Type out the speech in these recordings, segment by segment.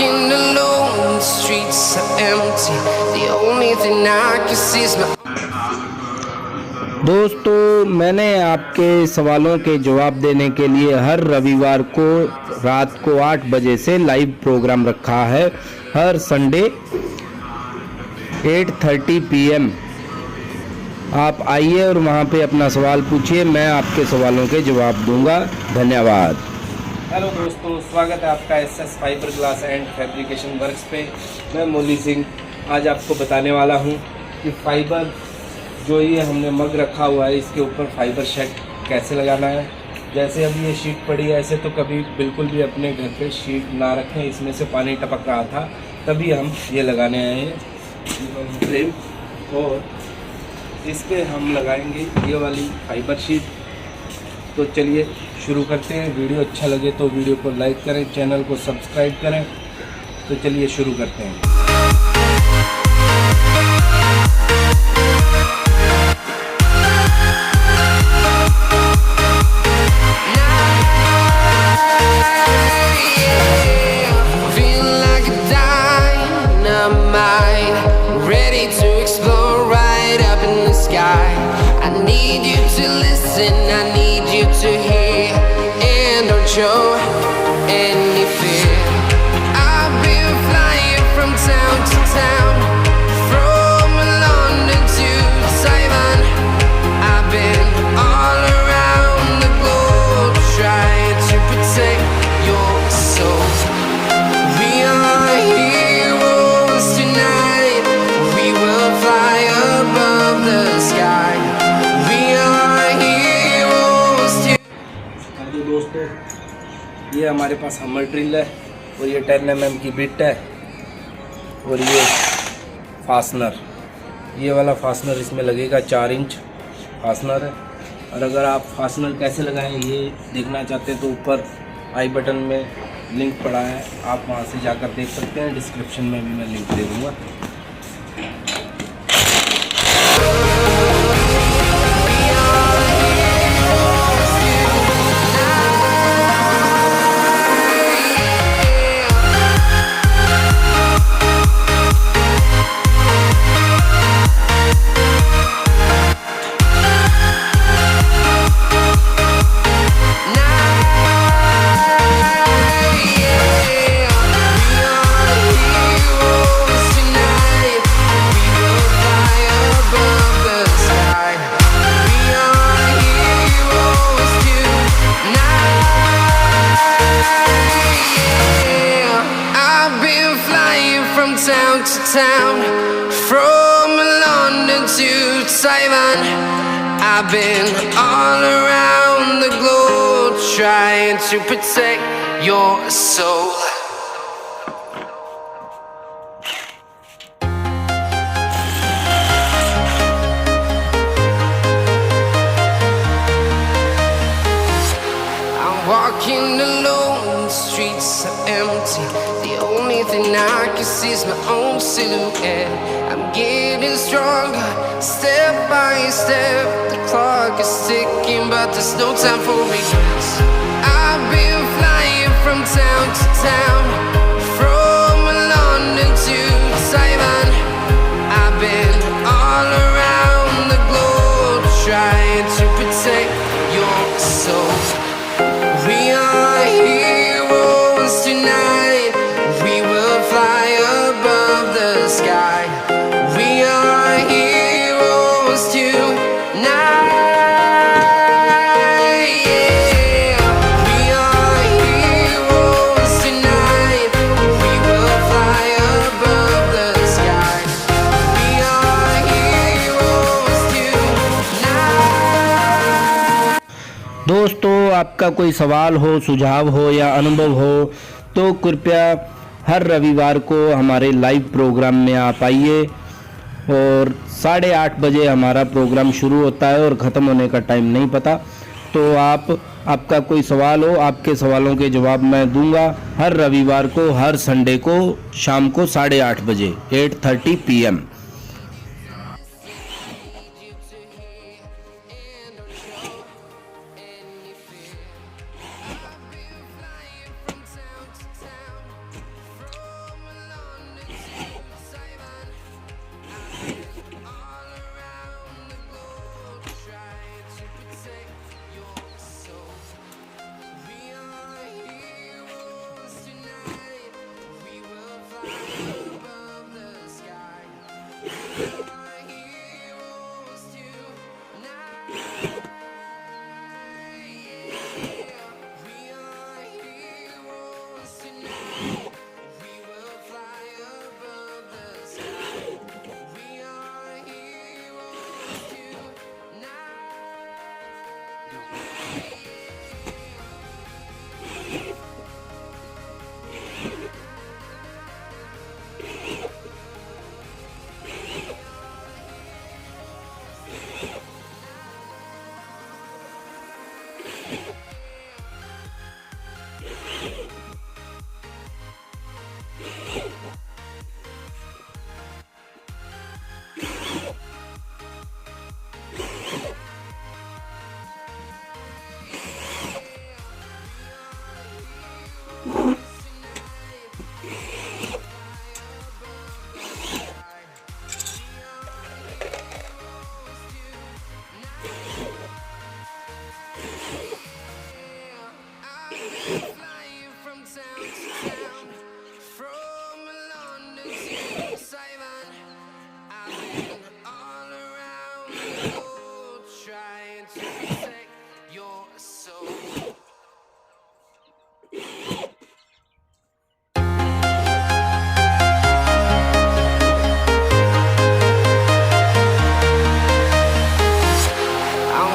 walking alone, the streets are empty. The only thing I can see is my. दोस्तों, मैंने आपके सवालों के जवाब देने के लिए हर रविवार को रात को 8 बजे से लाइव प्रोग्राम रखा है। हर संडे 8:30 PM आप आइए और वहाँ पे अपना सवाल पूछिए, मैं आपके सवालों के जवाब दूंगा। धन्यवाद। हेलो दोस्तों, स्वागत है आपका SS fibre glass and fabrication works पे। मैं मोली सिंह आज आपको बताने वाला हूँ कि फाइबर जो ये हमने मग रखा हुआ है इसके ऊपर फाइबर शेड कैसे लगाना है। जैसे अभी ये शीट पड़ी है, ऐसे तो कभी बिल्कुल भी अपने घर पे शीट ना रखें, इसमें से पानी टपक रहा था, तभी हम ये लगाने आए हैं फ्रेम। और इस पे हम लगाएंगे ये वाली फाइबर शीट। तो चलिए शुरू करते हैं। वीडियो अच्छा लगे तो वीडियो को लाइक करें, चैनल को सब्सक्राइब करें। तो चलिए शुरू करते हैं। I need you to hear and don't show any fear. I've been flying from town to town, from London to Taiwan. I've been all around the globe trying to protect your soul. We are heroes tonight. We will fly above the sky. दोस्तों, ये हमारे पास हमर drill है और ये 10 mm की bit है और ये फास्टनर, ये वाला फास्टनर इसमें लगेगा। 4 इंच फास्टनर है। और अगर आप फास्टनर कैसे लगाएं ये देखना चाहते हैं तो ऊपर आई बटन में लिंक पड़ा है, आप वहां से जाकर देख सकते हैं। डिस्क्रिप्शन में भी मैं लिंक दे दूँगा। Town to town, from London to Taiwan. I've been all around the globe trying to protect your soul. I'm walking alone, the streets are empty. The only thing I can see is my own silhouette. I'm getting stronger, step by step. The clock is ticking, but there's no time for regrets. I've been flying from town to town, from London to Taiwan. I've been all around the globe trying to protect your soul. We are heroes tonight. We will fly above the sky. We are heroes tonight. Yeah. We are heroes tonight. We will fly above the sky. We are heroes tonight. दोस्तों, आपका कोई सवाल हो, सुझाव हो या अनुभव हो तो कृपया हर रविवार को हमारे लाइव प्रोग्राम में आप आइए। और 8:30 बजे हमारा प्रोग्राम शुरू होता है और ख़त्म होने का टाइम नहीं पता। तो आपका कोई सवाल हो, आपके सवालों के जवाब मैं दूंगा हर रविवार को, हर संडे को शाम को 8:30 बजे 8:30 PM।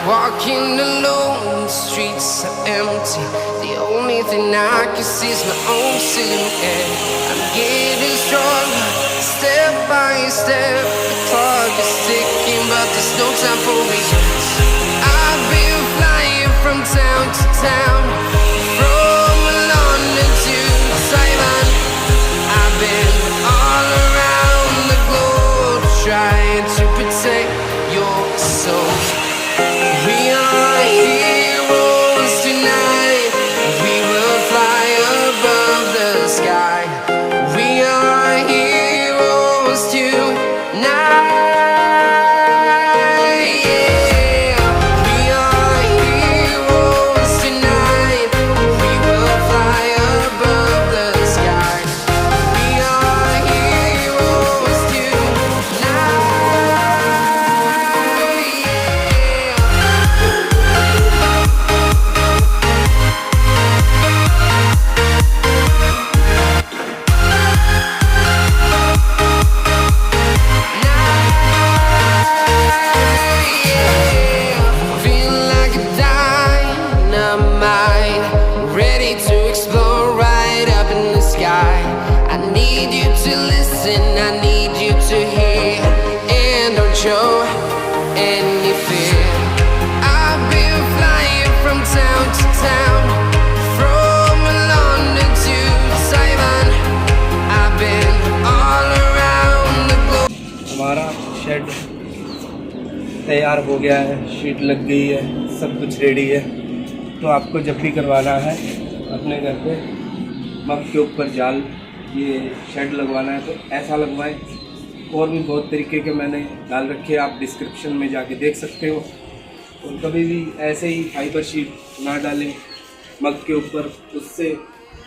Walking alone, the streets are empty. The only thing I can see is my own silhouette. I'm getting stronger, step by step. The clock is ticking, but there's no time for regrets. I've been flying from town to town, from London to Taiwan. I've been all around the globe, trying to protect your soul. We are heroes tonight. We will fly above the sky. We are heroes tonight. Yeah. We are heroes tonight. We will fly above the sky. We are heroes tonight. Feel like a dynamite, ready to explode right up in the sky. I need you to listen, I need you to hear, and don't show any fear. I've been flying from town to town, from London to Taiwan. I've been all around the globe. हमारा shade तैयार हो गया है, sheet लग गई है, सब कुछ रेडी है। तो आपको जब भी करवाना है अपने घर पे मग के ऊपर जाल ये शेड लगवाना है तो ऐसा लगवाएं। और भी बहुत तरीके के मैंने डाल रखे हैं, आप डिस्क्रिप्शन में जाके देख सकते हो। और कभी भी ऐसे ही फाइबर शीट ना डालें मग के ऊपर, उससे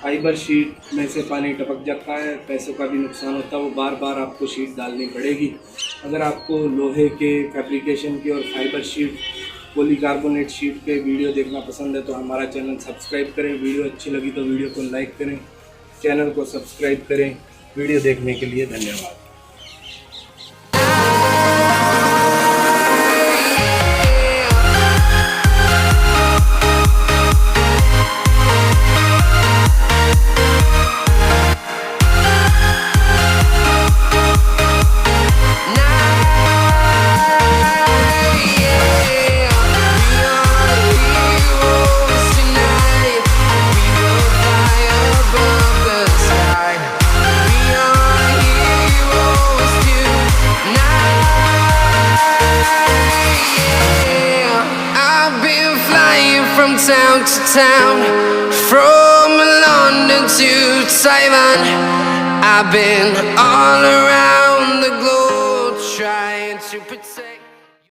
फाइबर शीट में से पानी टपक जाता है, पैसों का भी नुकसान होता है। वो बार बार आपको शीट डालनी पड़ेगी। अगर आपको लोहे के फैब्रिकेशन की और फाइबर शीट पॉलीकार्बोनेट शीट के वीडियो देखना पसंद है तो हमारा चैनल सब्सक्राइब करें। वीडियो अच्छी लगी तो वीडियो को लाइक करें, चैनल को सब्सक्राइब करें। वीडियो देखने के लिए धन्यवाद। From town to town, from London to Taiwan, I've been all around.